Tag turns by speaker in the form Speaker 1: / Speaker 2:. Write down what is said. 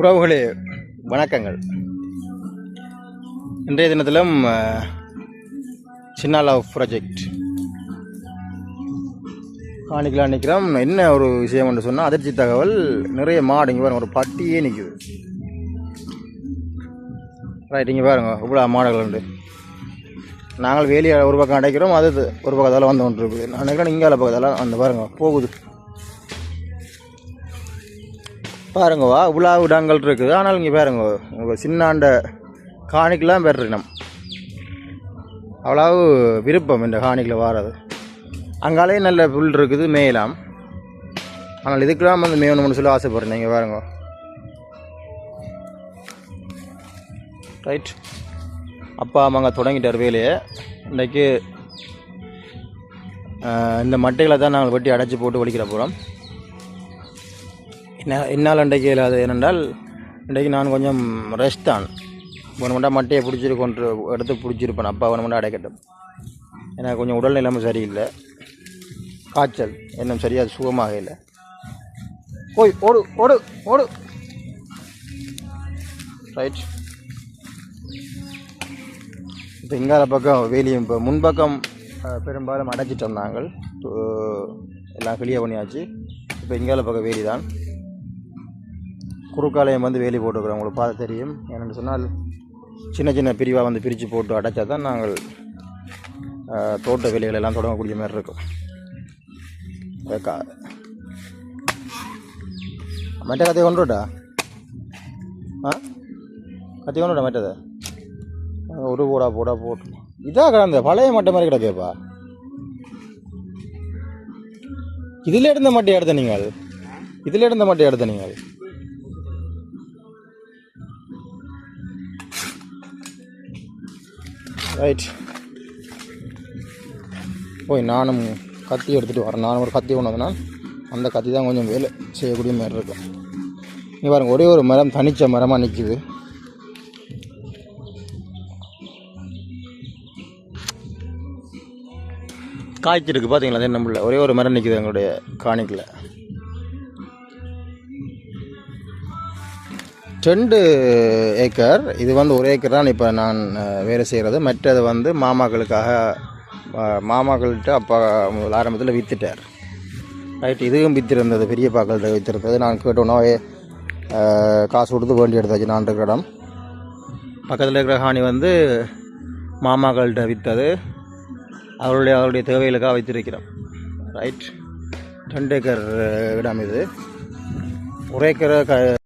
Speaker 1: உறவுகளே வணக்கங்கள். இன்றைய தினத்திலும் சின்ன லவ் ப்ராஜெக்ட் காணிக்கலாம் நிற்கிறோம். என்ன ஒரு விஷயம் என்று சொன்னால், அதிர்ச்சி தகவல். நிறைய மாடு இங்கே பாருங்க, ஒரு பட்டியே நிற்குது. ரைட், இங்கே பாருங்க இவ்வளோ மாடுகள் உண்டு. நாங்கள் வேலியை ஒரு பக்கம் அடைக்கிறோம், அது ஒரு பக்கத்தால் வந்து கொண்டு இருக்குது. நான் நினைக்கிறேன் இங்கால பக்கத்தால் அந்த பாருங்க போகுது. பாருங்கவா இவ்வளோ இடங்கள் இருக்குது. ஆனால் இங்கே பாருங்க உங்கள் சின்னாண்ட காணிக்கெலாம் பெறணும். அவ்வளவு விருப்பம் இந்த காணிக்கில் வாரது. அங்காலே நல்ல புல் இருக்குது, மேயலாம். ஆனால் இதுக்கெல்லாம் வந்து மேயணும்னு சொல்லி ஆசைப்படுறேன். இங்கே பாருங்க. ரைட், அப்பா அம்மாங்க தொடங்கிட்டார் வேலையை. இன்றைக்கு இந்த மட்டைகளை தான் நாங்கள் வெட்டி அடைச்சி போட்டு ஒழிக்கிற போகிறோம். என்னால் இன்றைக்கு இல்லாது ஏனென்றால் இன்றைக்கு நான் கொஞ்சம் ரெஸ்ட் தான். ஒன்று மட்டையை பிடிச்சிட்டு கொண்டு எடுத்து பிடிச்சிருப்பேன். அப்பா ஒன்று அடைக்கட்டும். எனக்கு கொஞ்சம் உடல் நிலைமை சரியில்லை, காய்ச்சல் இன்னும் சரியாக சுகமாக இல்லை. ஓய் ஓடு ஓடு ஓடு. ரைட், இப்போ இங்கால பக்கம் வேலியும் இப்போ முன்பக்கம் பெரும்பாலும் அடைச்சிட்டோம் நாங்கள். எல்லாம் கிளியர் பண்ணியாச்சு. இப்போ இங்கால பக்கம் வேலி தான். குறுக்காலயம் வந்து வேலி போட்டுக்கிறோம். உங்களுக்கு பார்த்து தெரியும். ஏன்னு சொன்னால் சின்ன சின்ன பிரிவாக வந்து பிரித்து போட்டு அடைச்சா தான் நாங்கள் தோட்ட வேலைகள் எல்லாம் தொடங்கக்கூடிய மாதிரி இருக்கும். மற்ற கத்தையை கொண்டுட்டா கத்தி கொண்டுட்டா மற்றதை ஒரு போடா போட்டு இதாக கிடந்த பழைய மட்டை மாதிரி கிடக்கேப்பா. இதில் இருந்த மட்டை எடுத்த நீங்கள் ரைட். போய் நானும் கத்தி எடுத்துகிட்டு வரேன். நானும் ஒரு கத்தி கொண்டு வந்தனால் அந்த கத்தி தான் கொஞ்சம் வேலை செய்யக்கூடிய மாதிரி இருக்கும். இங்கே பாருங்க, ஒரே ஒரு மரம் தனிச்ச மரமாக நிற்கிது. காய்ச்சிருக்கு பார்த்தீங்களா? அது நம்மள ஒரே ஒரு மரம் நிற்கிது எங்களுடைய காணிக்கில். 2 ஏக்கர். இது வந்து 1 ஏக்கர் தான் இப்போ நான் வேலை செய்கிறது. மற்றது வந்து மாமாக்கள்கிட்ட அப்பா ஆரம்பத்தில் விற்றுட்டார். ரைட், இதுவும் விற்றுருந்தது, பெரிய பாக்கள்கிட்ட விற்றுருந்தது. நான் கேட்டோன்னாவே காசு கொடுத்து வேண்டி எடுத்தாச்சு. நான் இருக்கிற இடம் பக்கத்தில் இருக்கிற காணி வந்து மாமாக்கள்கிட்ட விற்றது. அவருடைய தேவைகளுக்காக வைத்திருக்கிறோம். ரைட், 2 ஏக்கர் இடம் இது. 1 ஏக்கரை